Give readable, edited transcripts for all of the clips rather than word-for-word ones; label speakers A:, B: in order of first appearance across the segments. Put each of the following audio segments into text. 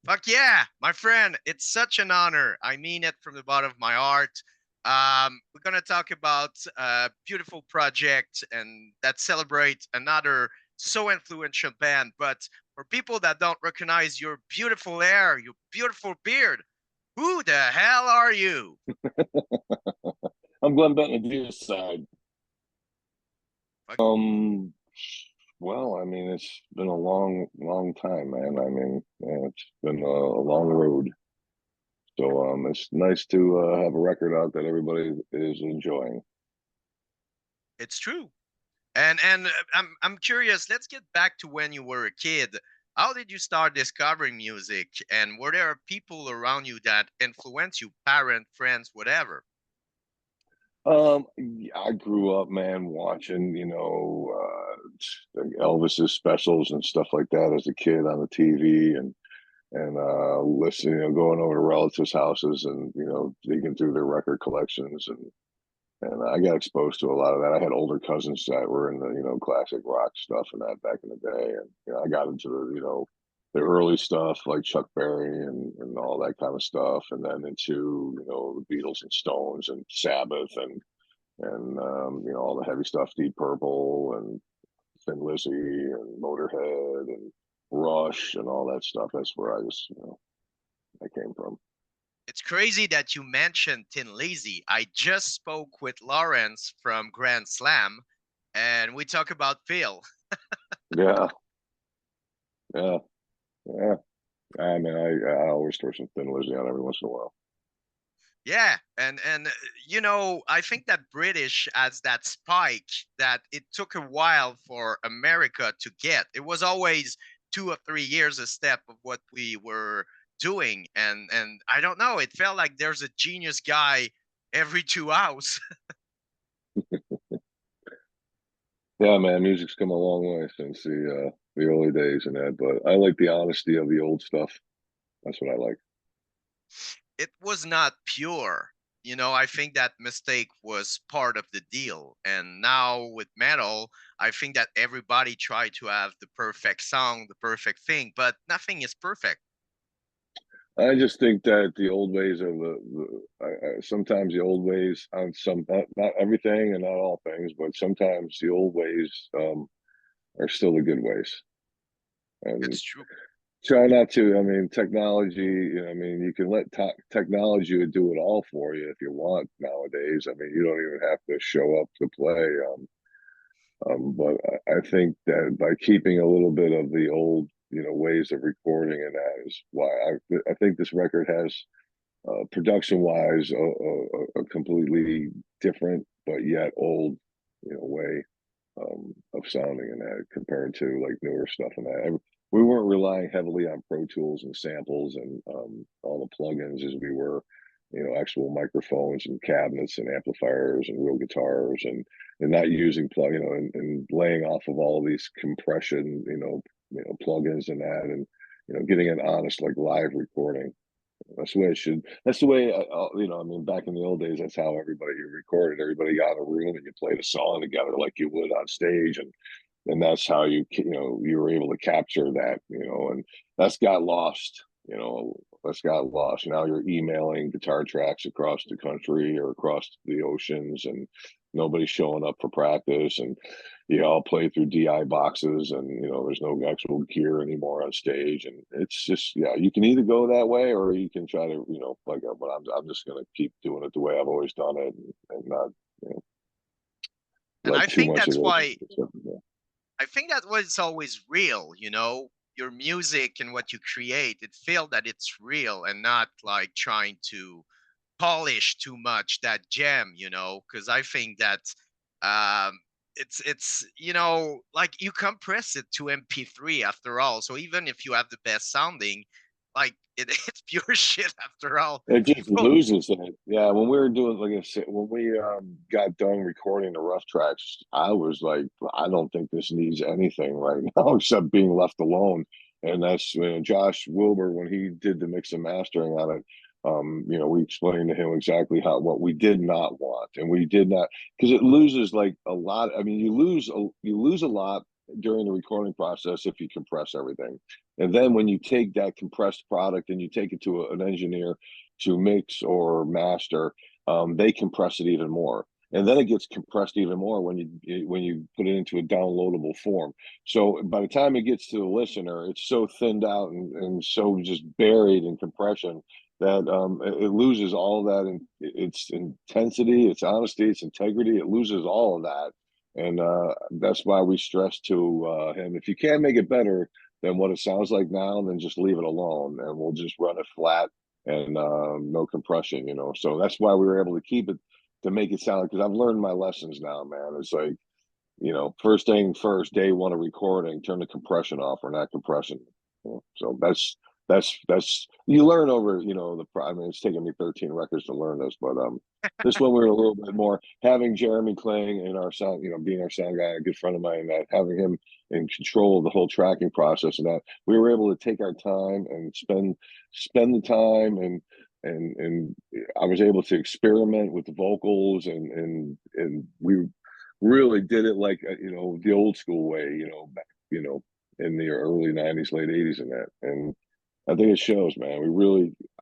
A: Fuck yeah, my friend. It's such an honor. I mean it from the bottom of my heart. We're going to talk about a beautiful project and that celebrates another so influential band. But for people that don't recognize your beautiful hair, your beautiful beard, who the hell are you?
B: I'm Glen Benton of Deicide.
A: Fuck,
B: Um, well, I mean, it's been a long time, man. I mean, yeah, it's been a long road. So, it's nice to have a record out that everybody is enjoying.
A: it's true. And I'm curious. Let's get back to when you were a kid. How did you start discovering music? And were there people around you that influenced you, parent, friends, whatever?
B: I grew up, man, watching, like Elvis's specials and stuff like that as a kid on the TV, and listening, going over to relatives' houses and digging through their record collections, and I got exposed to a lot of that. I had older cousins that were in the classic rock stuff and that back in the day, and I got into the early stuff like Chuck Berry and all that kind of stuff, and then into the Beatles and Stones and Sabbath and all the heavy stuff, Deep Purple and Thin Lizzy and Motorhead and Rush and all that stuff. That's where I came from.
A: It's crazy that you mentioned Tin Lizzy. I just spoke with Lawrence from Grand Slam, and we talk about Phil.
B: Yeah, yeah, yeah. I mean, I always throw some Thin Lizzy on every once in a while.
A: Yeah, and I think that British has that spike that it took a while for America to get. It was always 2 or 3 years a step of what we were doing, and I don't know. It felt like there's a genius guy every 2 hours.
B: Yeah, man, music's come a long way since the early days and that. But I like the honesty of the old stuff. That's what I like.
A: It was not pure. I think that mistake was part of the deal. And now with metal, I think that everybody tried to have the perfect song, the perfect thing, but nothing is perfect.
B: I just think that the old ways are sometimes the old ways on some not everything and not all things, but sometimes the old ways are still the good ways. And
A: It's true.
B: try not to. I mean, technology. I mean, you can let technology do it all for you if you want nowadays. I mean, you don't even have to show up to play. But I think that by keeping a little bit of the old, ways of recording, and that is why I think this record has, production wise, a completely different but yet old, way of sounding in that compared to like newer stuff and that. We weren't relying heavily on Pro Tools and samples and all the plugins as we were, actual microphones and cabinets and amplifiers and real guitars and not using and laying off of all of these compression, plugins and that and getting an honest like live recording. That's the way it should. That's the way, I mean, back in the old days, that's how everybody recorded. Everybody got in a room and you played a song together like you would on stage, and that's how you were able to capture that, and that's got lost. That's got lost. Now you're emailing guitar tracks across the country or across the oceans, and nobody's showing up for practice, and you all play through DI boxes, and there's no actual gear anymore on stage, and it's just yeah, you can either go that way or you can try to like, but I'm just gonna keep doing it the way I've always done it, and not you know
A: And
B: let
A: I
B: too
A: think
B: much of
A: that's
B: this.
A: why I think that was always real. Your music and what you create, it feel that it's real and not like trying to polish too much that gem, because I think that um it's like you compress it to MP3 after all. So even if you have the best sounding, like it's pure shit after all.
B: It just
A: People
B: loses it. Yeah, when we were doing, like I said, when we got done recording the rough tracks, I was like, I don't think this needs anything right now except being left alone. And that's Josh Wilbur when he did the mix and mastering on it. We explained to him exactly what we did not want, and we did not because it loses like a lot. I mean, you lose a lot during the recording process if you compress everything. And then when you take that compressed product and you take it to an engineer to mix or master, they compress it even more. And then it gets compressed even more when you put it into a downloadable form. So by the time it gets to the listener, it's so thinned out and so just buried in compression that it loses all of that in its intensity, its honesty, its integrity. It loses all of that, and that's why we stress to him, if you can't make it better than what it sounds like now, then just leave it alone, and we'll just run it flat and no compression. So that's why we were able to keep it to make it sound, because I've learned my lessons now, man. It's like, first thing first, day one of recording, turn the compression off or not compression. So that's you learn over, I mean, it's taken me 13 records to learn this, but this one we were a little bit more having Jeremy Kling in our sound, being our sound guy, a good friend of mine, that having him in control of the whole tracking process, and that we were able to take our time and spend the time, and I was able to experiment with the vocals, and we really did it like, the old school way, back, in the early '90s, late '80s, and that. And I think it shows, man.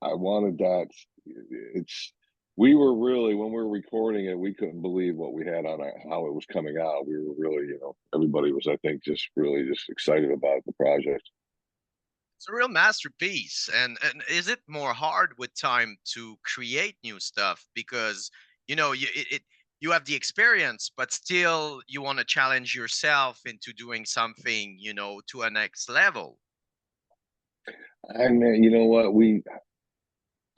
B: I wanted that. It's we were really, when we were recording it, we couldn't believe what we had on how it was coming out. We were really, everybody was, I think, just really just excited about the project.
A: It's a real masterpiece. And is it more hard with time to create new stuff because you have the experience, but still you want to challenge yourself into doing something, to a next level?
B: I mean, you know what?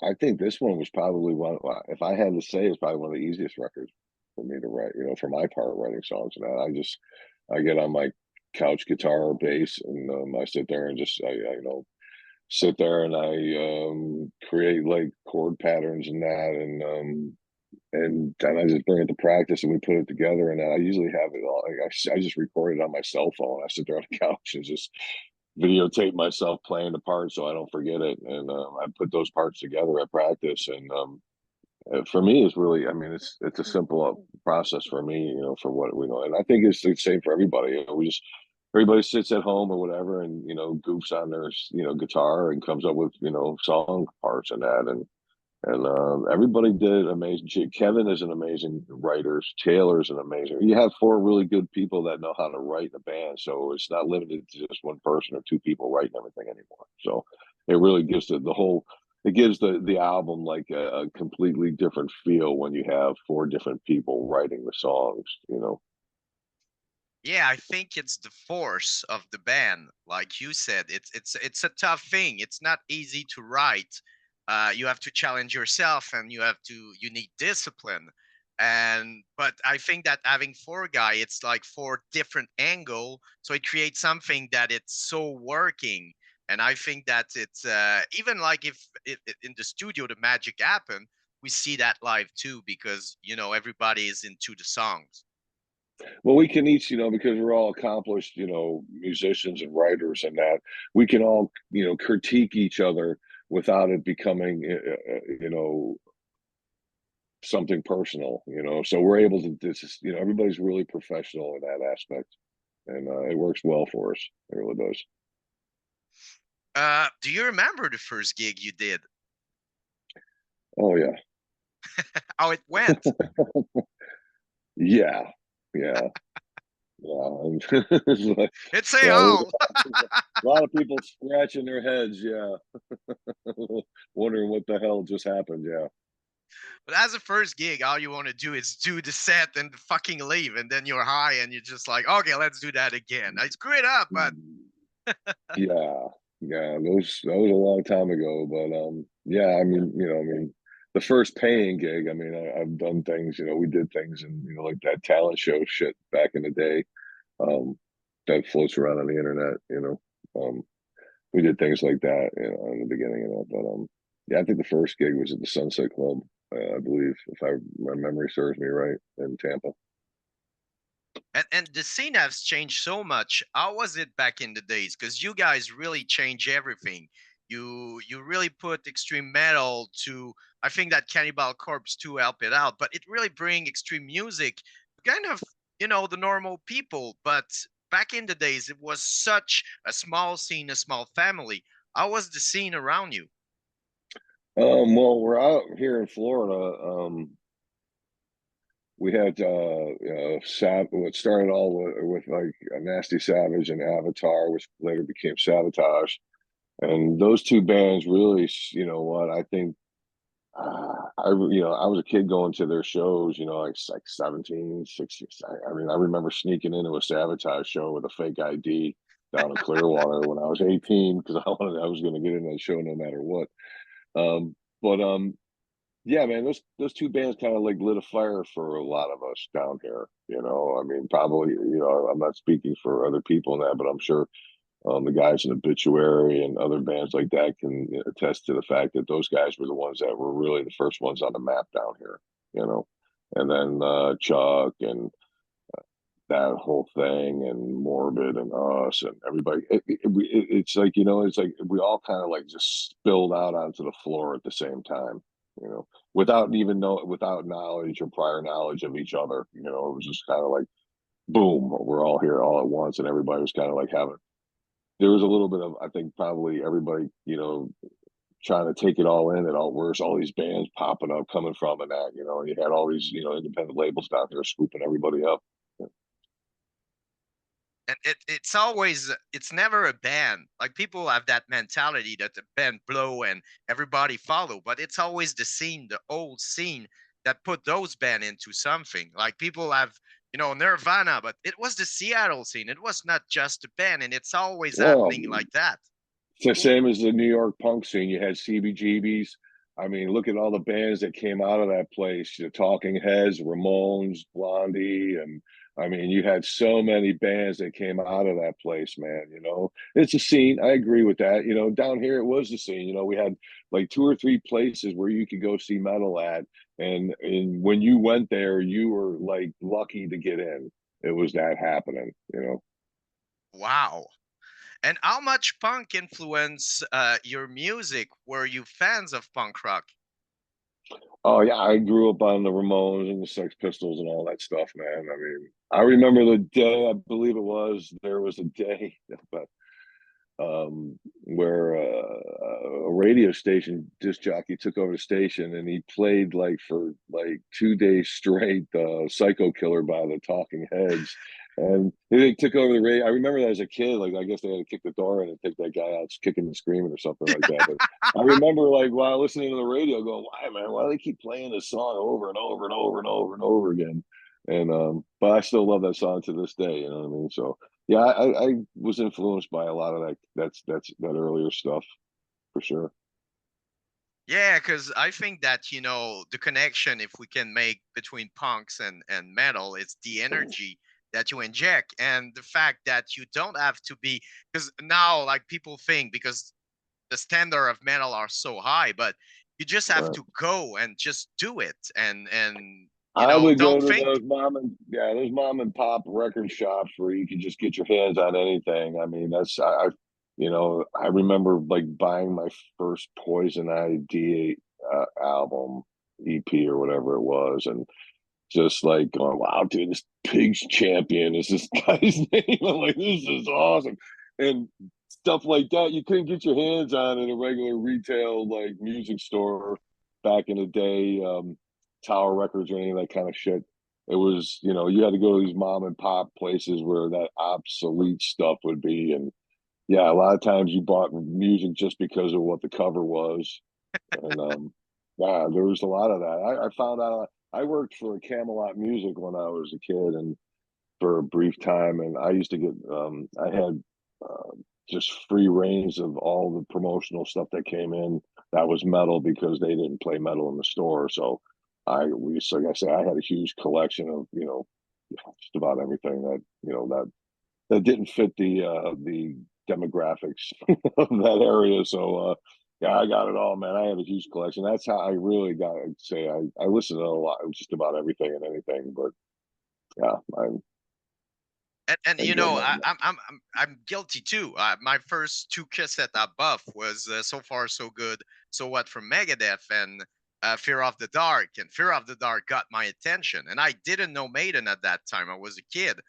B: I think this one was probably one. If I had to say, it's probably one of the easiest records for me to write. For my part, writing songs and that. I get on my couch guitar or bass, and I sit there and just, sit there and I create like chord patterns and that, and then I just bring it to practice and we put it together. And I usually have it all. Like I just record it on my cell phone. I sit there on the couch and just videotape myself playing the part so I don't forget it. And I put those parts together at practice. And for me, it's really, I mean, it's a simple process for me, for what we know. And I think it's the same for everybody. We just everybody sits at home or whatever, and goofs on their guitar and comes up with song parts and that, and everybody did amazing. Kevin is an amazing writer. Taylor's an amazing. You have four really good people that know how to write in a band, so it's not limited to just one person or two people writing everything anymore. So it really gives the whole. It gives the album like a completely different feel when you have four different people writing the songs.
A: Yeah, I think it's the force of the band. Like you said, it's a tough thing. It's not easy to write. You have to challenge yourself, and you need discipline. And but I think that having four guy, it's like four different angle, so it creates something that it's so working. And I think that it's even like if in the studio the magic happen, we see that live too because everybody is into the songs.
B: Well, we can each, because we're all accomplished, musicians and writers and that, we can all, critique each other without it becoming, something personal, So we're able to, this is, everybody's really professional in that aspect, and it works well for us. It really does.
A: Do you remember the first gig you did?
B: Oh yeah,
A: How it went?
B: yeah, yeah, yeah. It's like,
A: It's a
B: yeah,
A: all.
B: a lot of people scratching their heads, yeah, wondering what the hell just happened. Yeah.
A: But as a first gig, all you want to do is do the set and fucking leave, and then you're high and you're just like, okay, let's do that again. I screw it up, but
B: Yeah, yeah, that was a long time ago, but yeah, I mean, the first paying gig. I mean, I've done things. We did things, and like that talent show shit back in the day, um, that floats around on the internet. We did things like that, in the beginning of that. But yeah, I think the first gig was at the Sunset Club, I believe, if my memory serves me right, in Tampa.
A: and the scene has changed so much. How was it back in the days? Because you guys really change everything. You really put extreme metal to. I think that Cannibal Corpse too help it out, but it really bring extreme music, kind of the normal people, but back in the days, it was such a small scene, a small family. How was the scene around you?
B: Well, we're out here in Florida. We had what started all with like a Nasty Savage and Avatar, which later became Sabotage. And those two bands really, you know what, I think I was a kid going to their shows, like 17, 16. I mean, I remember sneaking into a Sabotage show with a fake ID down in Clearwater when I was 18 because I was going to get in that show no matter what. But Yeah, man, those two bands kind of like lit a fire for a lot of us down here. I mean, probably, I'm not speaking for other people in that, but I'm sure the guys in Obituary and other bands like that can attest to the fact that those guys were the ones that were really the first ones on the map down here, you know. And then Chuck and that whole thing and Morbid and us and everybody. It's like, it's like we all kind of like just spilled out onto the floor at the same time, without knowledge or prior knowledge of each other. It was just kind of like, boom, we're all here all at once. And everybody was kind of like there was a little bit of, I think, probably everybody, trying to take it all in. And all where's all these bands popping up coming from and that, and you had all these, independent labels down there scooping everybody up.
A: And it's never a band. Like people have that mentality that the band blow and everybody follow, but it's always the scene, the old scene that put those band into something. Like people have, Nirvana, but it was the Seattle scene. It was not just a band, and it's always
B: Well,
A: happening like that.
B: it's the same as the New York punk scene. You had CBGBs. I mean, look at all the bands that came out of that place. The Talking Heads, Ramones, Blondie, and I mean, you had so many bands that came out of that place, man. It's a scene. I agree with that. Down here it was the scene. We had like two or three places where you could go see metal at, and when you went there, you were like lucky to get in. It was that happening.
A: Wow. And how much punk influence your music? Were you fans of punk rock?
B: Oh yeah, I grew up on the Ramones and the Sex Pistols and all that stuff, man. I mean, I remember the day, I believe there was a day where a radio station disc jockey took over the station and he played like for like 2 days straight Psycho Killer by the Talking Heads. And they took over the radio. I remember that as a kid, like I guess they had to kick the door in and take that guy out kicking and screaming or something like that. But I remember like while listening to the radio going, why man, why do they keep playing this song over and over and over and over and over again? And but I still love that song to this day, you know what I mean? So yeah, I was influenced by a lot of that earlier stuff for sure.
A: Yeah, because I think that, the connection, if we can make between punks and metal, it's the energy that you inject and the fact that you don't have to be, because now, like people think, because the standard of metal are so high, but you just have
B: Right.
A: to go and just do it and,
B: I would go
A: don't
B: to
A: think.
B: those mom and pop record shops where you could just get your hands on anything. I mean, I remember like buying my first Poison ID album EP or whatever it was, and just like going, wow, dude, this Pigs Champion is this guy's name. I'm like, this is awesome. And stuff like that you couldn't get your hands on in a regular retail like music store back in the day, Tower Records or any of that kind of shit. It was, you had to go to these mom and pop places where that obsolete stuff would be. And yeah, a lot of times you bought music just because of what the cover was. And yeah, there was a lot of that. I found out I worked for Camelot Music when I was a kid, and for a brief time, and I used to get I had uh, just free reigns of all the promotional stuff that came in that was metal because they didn't play metal in the store. So like I say, I had a huge collection of just about everything that didn't fit the demographics of that area. So yeah, I got it all, man. I have a huge collection. That's how I really got to say I listen to a lot, just about everything and anything. But yeah,
A: And
B: I go,
A: I'm guilty too. My first two cassette I buff was So Far So Good, So What from Megadeth, and Fear of the Dark, and Fear of the Dark got my attention. And I didn't know Maiden at that time. I was a kid.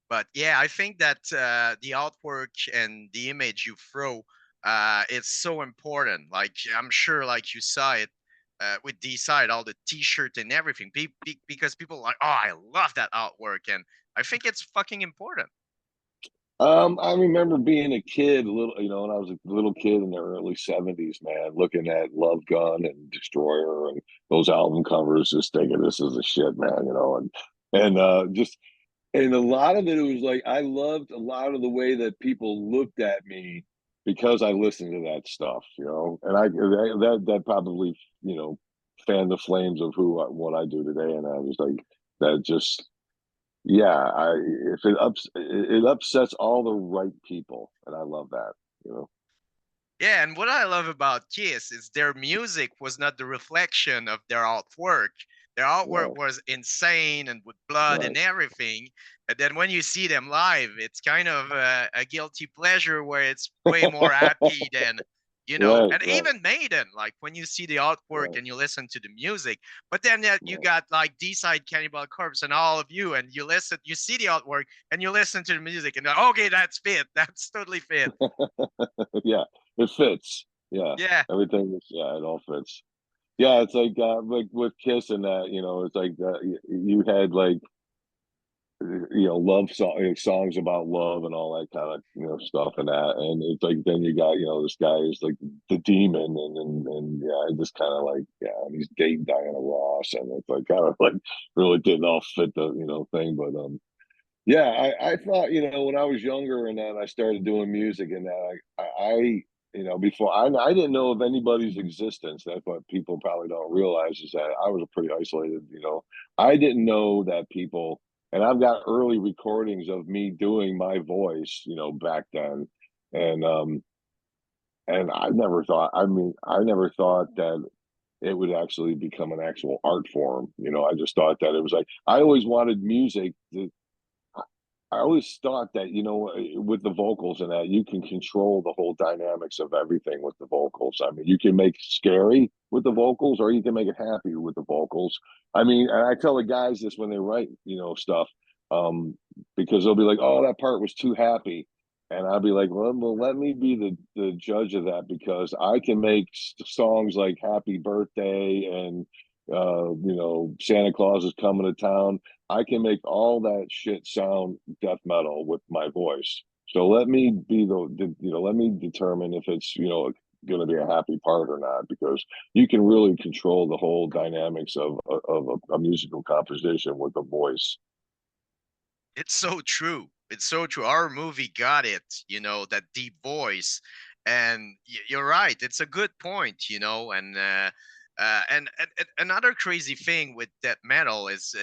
A: But yeah, I think that the artwork and the image you throw is so important. Like I'm sure, like you saw it with Deicide, all the T-shirt and everything, because people are like, oh, I love that artwork, and I think it's fucking important.
B: I remember being a kid, little, when I was a little kid in the early '70s, man, looking at Love Gun and Destroyer and those album covers, just thinking this is a shit, man, just and a lot of it was like I loved a lot of the way that people looked at me because I listened to that stuff, and I that probably fanned the flames of who what I do today, and I was like that just yeah, I if it upsets all the right people, and I love that, you know.
A: Yeah, and what I love about Kiss is their music was not the reflection of their artwork. Their artwork
B: Right,
A: was insane and with blood and
B: right,
A: everything. And then when you see them live, it's kind of a guilty pleasure where it's way more happy than,
B: right,
A: and
B: right,
A: even Maiden, like when you see the artwork
B: right,
A: and you listen to the music, but then you
B: right.
A: got like Deicide, Cannibal Corpse, and all of you, and you see the artwork and you listen to the music, and you're like, okay, that's fit. That's totally fit.
B: Yeah, it fits. Yeah,
A: Yeah.
B: everything is yeah, it all fits. Yeah, it's like with Kiss and that, it's like you had like songs about love and all that kind of stuff and that, and it's like then you got this guy is like the demon, and yeah, it just kind of like yeah, and he's dating Diana Ross, and it's like kind of like really didn't all fit the thing, but yeah, I thought, when I was younger and then I started doing music and that before I didn't know of anybody's existence. That's what people probably don't realize is that I was a pretty isolated. I didn't know that people, and I've got early recordings of me doing my voice, back then. And, and I never thought that it would actually become an actual art form. I just thought that it was like, I always wanted music to, I always thought that, with the vocals and that you can control the whole dynamics of everything with the vocals. I mean, you can make it scary with the vocals or you can make it happy with the vocals. I mean, and I tell the guys this when they write, stuff, because they'll be like, oh, that part was too happy. And I'll be like, well, let me be the judge of that because I can make songs like Happy Birthday and, Santa Claus is coming to town. I can make all that shit sound death metal with my voice. So let me be let me determine if it's, going to be a happy part or not, because you can really control the whole dynamics of a musical composition with the voice.
A: It's so true. It's so true. Our movie got it, that deep voice. And you're right. It's a good point, and another crazy thing with death metal is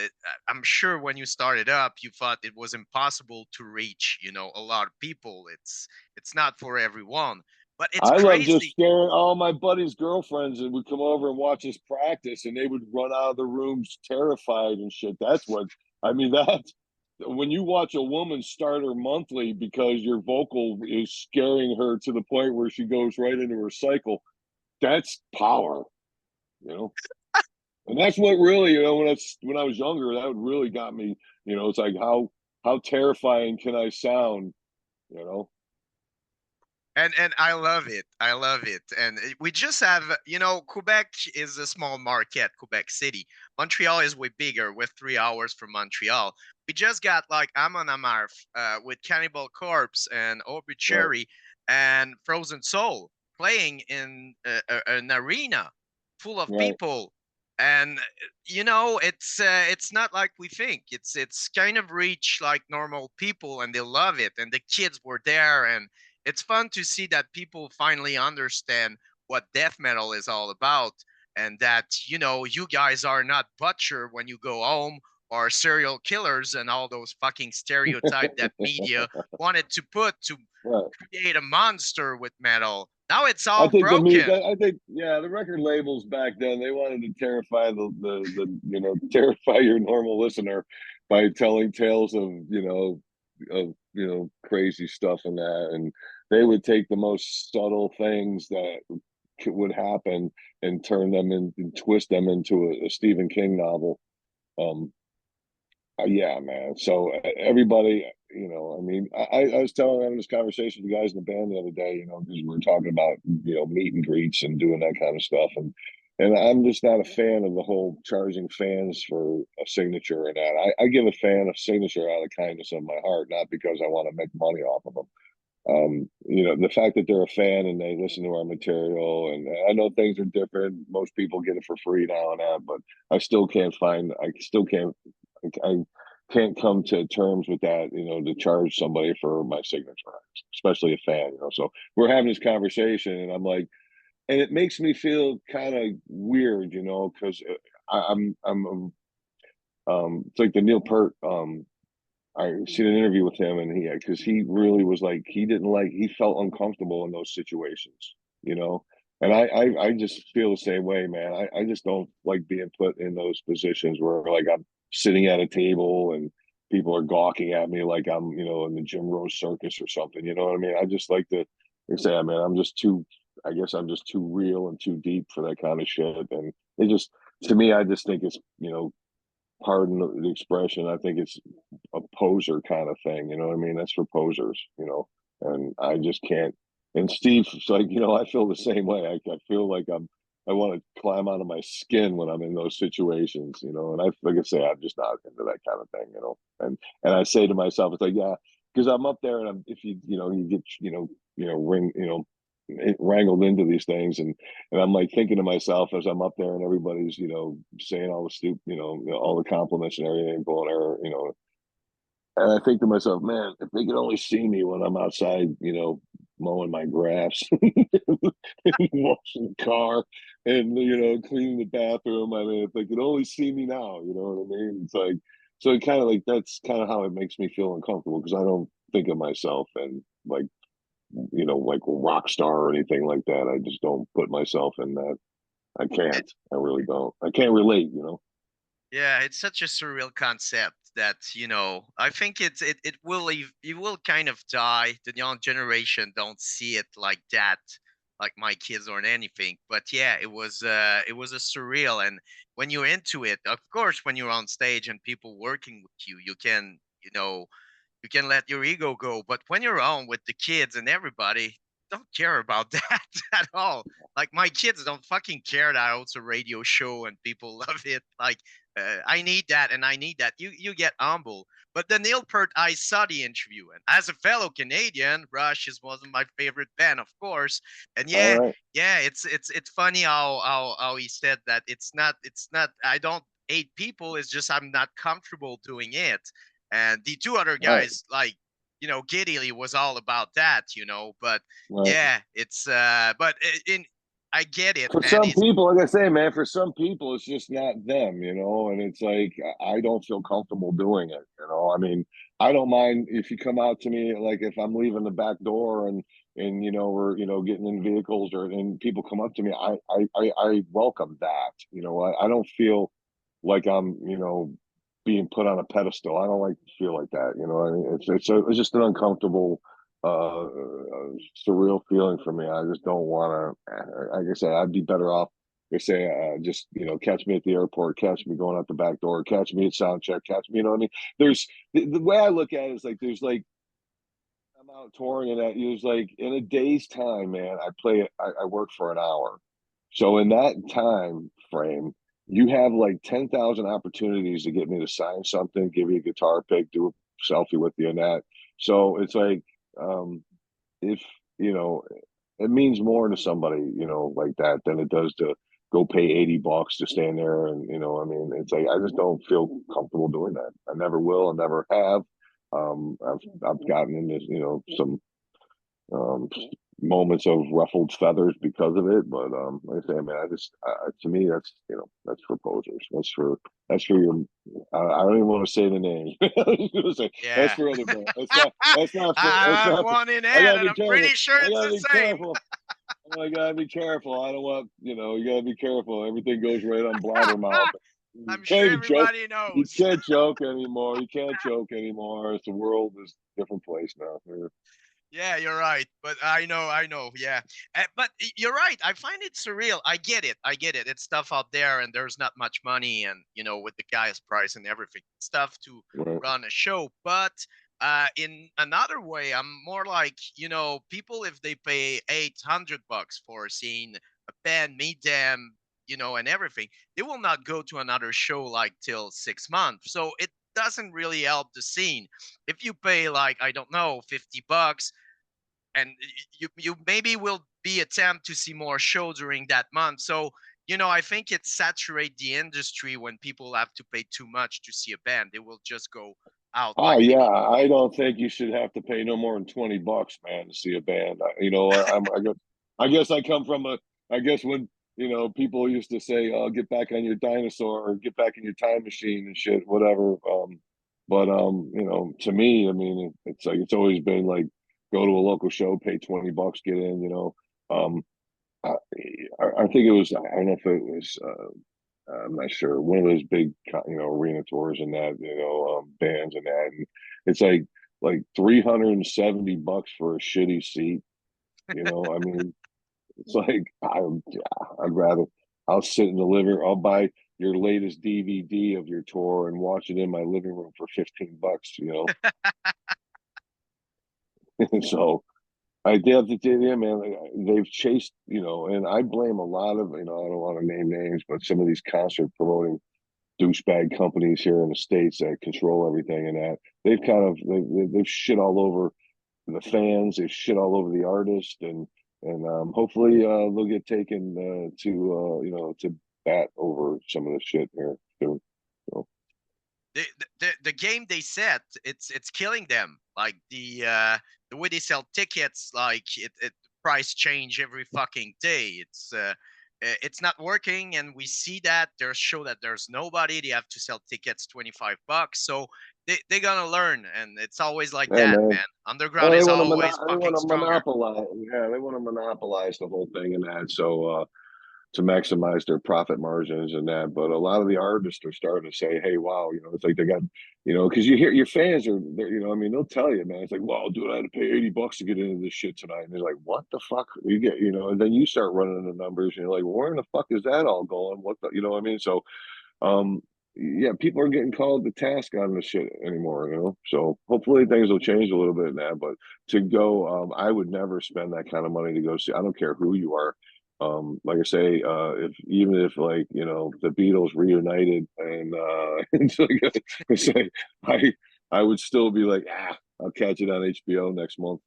A: I'm sure when you started up, you thought it was impossible to reach, a lot of people. It's not for everyone, but it's
B: I love just
A: crazy.
B: staring all my buddies' girlfriends and would come over and watch us practice and they would run out of the rooms terrified and shit. That's what I mean, that when you watch a woman start her monthly because your vocal is scaring her to the point where she goes right into her cycle, that's power, you know. And that's what really, when I was younger, that really got me. It's like how terrifying can I sound? You know,
A: And I love it. I love it. And we just have, Quebec is a small market, Quebec City. Montreal is way bigger. We're 3 hours from Montreal. We just got like Amon Amarth with Cannibal Corpse and
B: right,
A: Obituary and Frozen Soul playing in an arena full of
B: right.
A: people. And it's not like we think. It's kind of reach like normal people, and they love it. And the kids were there, and it's fun to see that people finally understand what death metal is all about, and that you guys are not butcher when you go home, or serial killers and all those fucking stereotype that media wanted to put to
B: Right.
A: create a monster with metal. Now it's
B: I
A: all
B: think
A: broken.
B: I think yeah, the record labels back then they wanted to terrify the terrify your normal listener by telling tales of crazy stuff and that, and they would take the most subtle things that would happen and turn them in and twist them into a Stephen King novel. Um, yeah, man. So everybody, I mean, I was having this conversation with the guys in the band the other day, because we were talking about, meet and greets and doing that kind of stuff. And I'm just not a fan of the whole charging fans for a signature and that. I give a fan a signature out of the kindness of my heart, not because I want to make money off of them. The fact that they're a fan and they listen to our material, and I know things are different. Most people get it for free now and that, but I still I can't come to terms with that, to charge somebody for my signature, especially a fan, So we're having this conversation, and I'm like, and it makes me feel kind of weird, because I'm it's like the Neil Peart I seen an interview with him, and because he really was like, he felt uncomfortable in those situations, you know. And I just feel the same way, man. I just don't like being put in those positions where like I'm sitting at a table and people are gawking at me like I'm, in the Jim Rose circus or something. You know what I mean? I just like to say, man, I guess I'm just too real and too deep for that kind of shit. And it just, to me, I just think it's, pardon the expression, I think it's a poser kind of thing. You know what I mean? That's for posers, and I just can't. And Steve's like, I feel the same way. I feel like I want to climb out of my skin when I'm in those situations, and like I say, I'm just not into that kind of thing, and I say to myself, it's like, yeah, because I'm up there and if you get, ring, wrangled into these things, and I'm like thinking to myself as I'm up there and everybody's, saying all the all the compliments and everything, blowing air, and I think to myself, man, if they could only see me when I'm outside, mowing my grass, washing the car, and cleaning the bathroom. I mean, if they could only see me now, you know what I mean? It's like, so it kind of like that's kind of how it makes me feel uncomfortable because I don't think of myself and like like a rock star or anything like that. I just don't put myself in that. I
A: It,
B: can't. I really don't. I can't relate.
A: yeah, it's such a surreal concept that I think it will kind of die. The young generation don't see it like that, like my kids or anything. But yeah, it was a surreal. And when you're into it, of course, when you're on stage and people working with you, you can let your ego go. But when you're on with the kids and everybody, don't care about that at all. Like my kids don't fucking care that I host a radio show and people love it. Like I need that and I need that. You get humble. But the Neil Peart, I saw the interview, and as a fellow Canadian, Rush is one of my favorite band, of course. And
B: All
A: yeah,
B: right.
A: yeah, it's funny how he said that it's not I don't hate people. It's just I'm not comfortable doing it. And the two other
B: All right.
A: guys, like Giddily was all about that, but
B: Right.
A: yeah, it's but in I get it,
B: For
A: man.
B: some
A: It's
B: people, like I say, man, for some people, it's just not them, and it's like I don't feel comfortable doing it. I mean, I don't mind if you come out to me, like if I'm leaving the back door and we're getting in vehicles and people come up to me, I welcome that. I don't feel like I'm being put on a pedestal. I don't like to feel like that. I mean, it's just an uncomfortable surreal feeling for me. I just don't want to. Like I said, I'd be better off. They say, just catch me at the airport, catch me going out the back door, catch me at sound check, catch me. You know what I mean? There's the way I look at it is like there's like I'm out touring and that there's like in a day's time, man. I work for an hour, so in that time frame, you have like 10,000 opportunities to get me to sign something, give you a guitar pick, do a selfie with you, and that. So it's like um, if you know it means more to somebody like that than it does to go pay $80 to stand there and I mean it's like I just don't feel comfortable doing that. I never will. I never have. I've gotten into some um, moments of ruffled feathers because of it. But like I say, man, to me that's for posers. That's for your. I don't even want to say the name. I was gonna say that's
A: yeah.
B: for other bands. That's not for. That's
A: I have
B: not for.
A: one in
B: I
A: head,
B: gotta
A: and
B: be
A: I'm pretty
B: careful.
A: sure
B: I
A: it's
B: gotta
A: the
B: be
A: same.
B: careful. I gotta be careful. I don't want you gotta be careful. Everything goes right on blabbermouth. You
A: I'm
B: can't
A: sure
B: even joke.
A: everybody
B: You
A: knows.
B: can't joke anymore. You can't joke anymore. The world is a different place now.
A: Yeah, you're right. But I know. Yeah, but you're right. I find it surreal. I get it. I get it. It's stuff out there, and there's not much money, and with the guy's price and everything, stuff to
B: Right.
A: run a show. But in another way, I'm more like people if they pay $800 for seeing a band meet them, and everything, they will not go to another show like till 6 months. So it doesn't really help the scene if you pay like I don't know $50 and you maybe will be attempt to see more shows during that month. So I think it saturate the industry when people have to pay too much to see a band. They will just go out
B: Oh
A: like
B: yeah,
A: maybe.
B: I don't think you should have to pay no more than $20, man, to see a band. I guess I come from a. I guess when people used to say, "Oh, get back on your dinosaur or get back in your time machine and shit, whatever." But to me, I mean, it's like it's always been like go to a local show, pay $20, get in. I, I think it was. I don't know if it was. I'm not sure. One of those big, arena tours and that, bands and that. And it's like $370 for a shitty seat. I mean, it's like I'd rather I'll sit in the living. I'll buy your latest DVD of your tour and watch it in my living room for $15. So I did the yeah, man. They've chased, and I blame a lot of, I don't want to name names, but some of these concert promoting douchebag companies here in the states that control everything and that they've shit all over the fans, they've shit all over the artist, and hopefully they'll get taken to bat over some of the shit here too. So,
A: The game they set, it's killing them. Like the way they sell tickets, like it price change every fucking day. It's not working, and we see that there's show that there's nobody. They have to sell tickets $25. So they're gonna learn, and it's always like
B: yeah,
A: that,
B: man.
A: man. Underground
B: Well,
A: is always
B: they want
A: fucking
B: to
A: stronger.
B: monopolize. Yeah, they want to monopolize the whole thing and that. So to maximize their profit margins and that. But a lot of the artists are starting to say, "Hey, wow, it's like they got, because you hear your fans are, I mean, they'll tell you, man, it's like, wow, dude, I had to pay $80 to get into this shit tonight," and they're like, "What the fuck?" You get, and then you start running the numbers, and you're like, "Where in the fuck is that all going? What the, you know what I mean?" So, um, yeah, people are getting called to task on this shit anymore, So hopefully things will change a little bit in that. But to go, I would never spend that kind of money to go see. I don't care who you are. Like I say, if even if like the Beatles reunited and it's like, I say, I I would still be like, I'll catch it on HBO next month.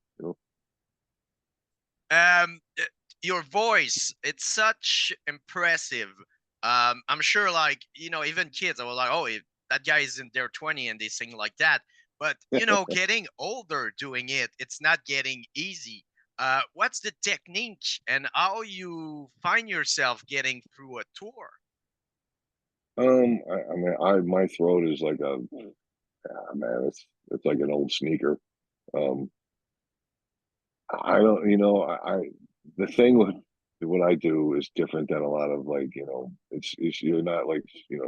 A: Um, uh, your voice, it's such impressive. I'm sure, like even kids, I was like, oh, that guy is in their 20 and they sing like that. But getting older doing it, it's not getting easy. What's the technique and how you find yourself getting through a tour?
B: I mean, I my throat is like a man. It's like an old sneaker. Um, I don't, the thing with what I do is different than a lot of like, it's you're not like,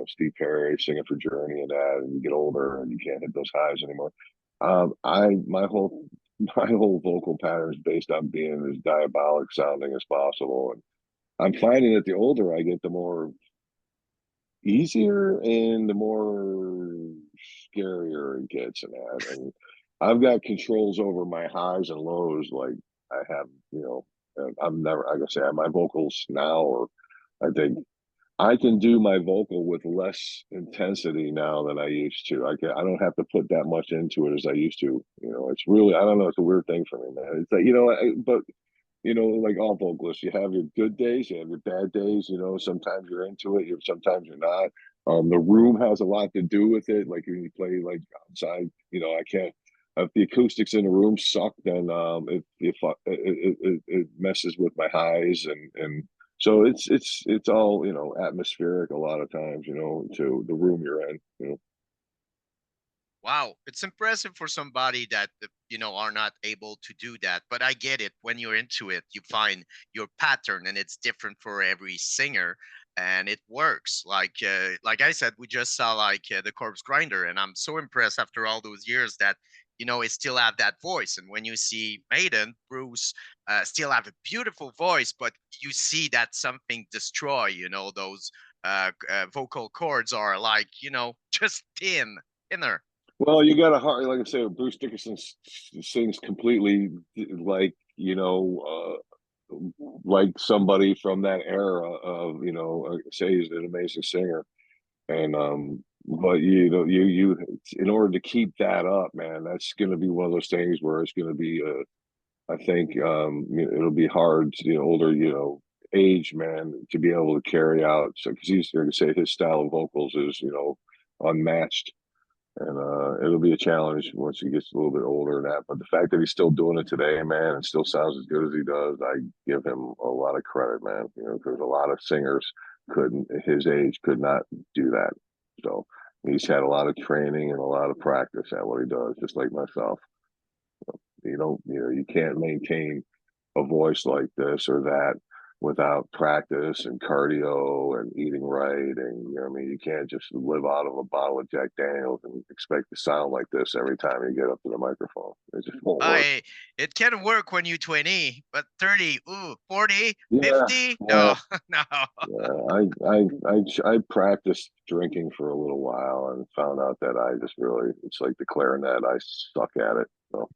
B: Steve Perry singing for Journey and that, and you get older and you can't hit those highs anymore. My whole my whole vocal pattern is based on being as diabolic sounding as possible, and I'm finding that the older I get, the more easier and the more scarier it gets in that. And I've got controls over my highs and lows. Like I have, I'm never, like I say, my vocals now, or I think I can do my vocal with less intensity now than I used to. I don't have to put that much into it as I used to. It's really, I don't know. It's a weird thing for me, man. It's like, but like all vocalists, you have your good days, you have your bad days. Sometimes you're into it, sometimes you're not. The room has a lot to do with it. Like when you play like outside, I can't. If the acoustics in the room suck, then it messes with my highs, and so it's all atmospheric a lot of times. To the room you're in.
A: Wow, it's impressive for somebody that are not able to do that. But I get it. When you're into it, you find your pattern, and it's different for every singer, and it works. Like I said, we just saw like the Corpse Grinder, and I'm so impressed after all those years that he still have that voice. And when you see Maiden, Bruce still have a beautiful voice, but you see that something destroy. Those vocal cords are like just thinner.
B: Well, you got a hard, like I say, Bruce Dickinson sings completely like like somebody from that era of say he's an amazing singer, and but in order to keep that up, man, that's going to be one of those things where it's going to be I think it'll be hard, older, age, man, to be able to carry out. So, because he's going to say his style of vocals is, unmatched, and it'll be a challenge once he gets a little bit older and that. But the fact that he's still doing it today, man, and still sounds as good as he does, I give him a lot of credit, man. Because a lot of singers couldn't, at his age, could not do that. So he's had a lot of training and a lot of practice at what he does, just like myself. You can't maintain a voice like this or that without practice and cardio and eating right. And you can't just live out of a bottle of Jack Daniels and expect to sound like this every time you get up to the microphone. It just won't work.
A: It can work when you're 20, but 30, 40,
B: Yeah,
A: 50,
B: yeah,
A: no. No.
B: yeah. I practiced drinking for a little while and found out that I just really, it's like the clarinet. I suck at it. So.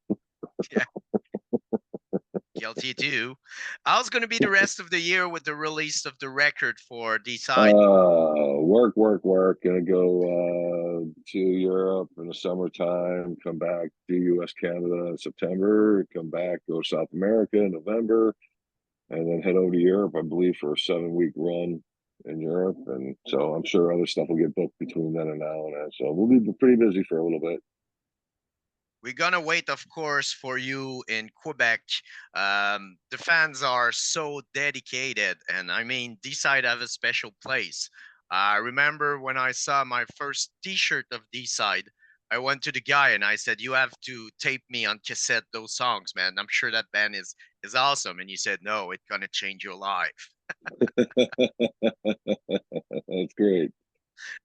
A: Yeah, guilty too. How's going to be the rest of the year with the release of the record for Deicide?
B: Work. Gonna go to Europe in the summertime. Come back to U.S., Canada in September. Come back, go to South America in November, and then head over to Europe. I believe for a 7 week run in Europe, and so I'm sure other stuff will get booked between then and now and then. So we'll be pretty busy for a little bit.
A: We're gonna wait, of course, for you in Quebec. The fans are so dedicated, and I mean, Deicide have a special place. I remember when I saw my first T-shirt of Deicide, I went to the guy and I said, "You have to tape me on cassette those songs, man. I'm sure that band is awesome." And he said, "No, it's gonna change your life."
B: That's great.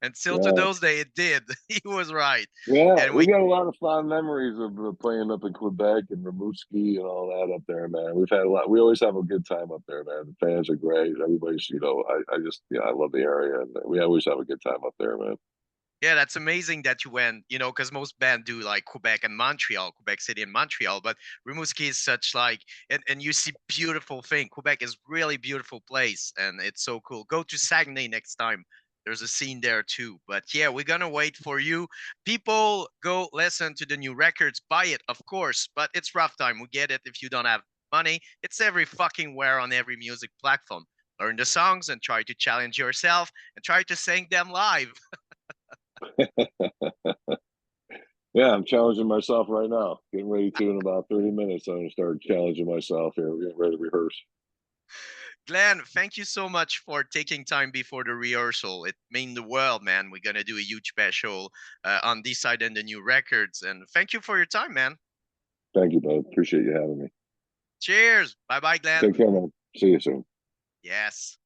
A: And still to
B: Yeah.
A: those days, it did. He was right.
B: Yeah,
A: And
B: we
A: we
B: got a lot of fond memories of playing up in Quebec and Rimouski and all that up there, man. We've had a lot. We always have a good time up there, man. The fans are great. Everybody's, I just, I love the area, and we always have a good time up there, man.
A: Yeah, that's amazing that you went, because most bands do like Quebec and Montreal, Quebec City and Montreal, but Rimouski is such like, and you see beautiful thing. Quebec is really beautiful place, and it's so cool. Go to Saguenay next time. There's a scene there too. But yeah, we're gonna wait for you. People go listen to the new records, buy it, of course, but it's rough time. We get it if you don't have money. It's every fucking where on every music platform. Learn the songs and try to challenge yourself and try to sing them live.
B: Yeah, I'm challenging myself right now. Getting ready to in about 30 minutes. I'm gonna start challenging myself here. We're getting ready to rehearse.
A: Glenn, thank you so much for taking time before the rehearsal. It means the world, man. We're gonna do a huge special on Deicide and the new records. And thank you for your time, man.
B: Thank you, bud. Appreciate you having me.
A: Cheers. Bye bye, Glenn.
B: Take care, man. See you soon.
A: Yes.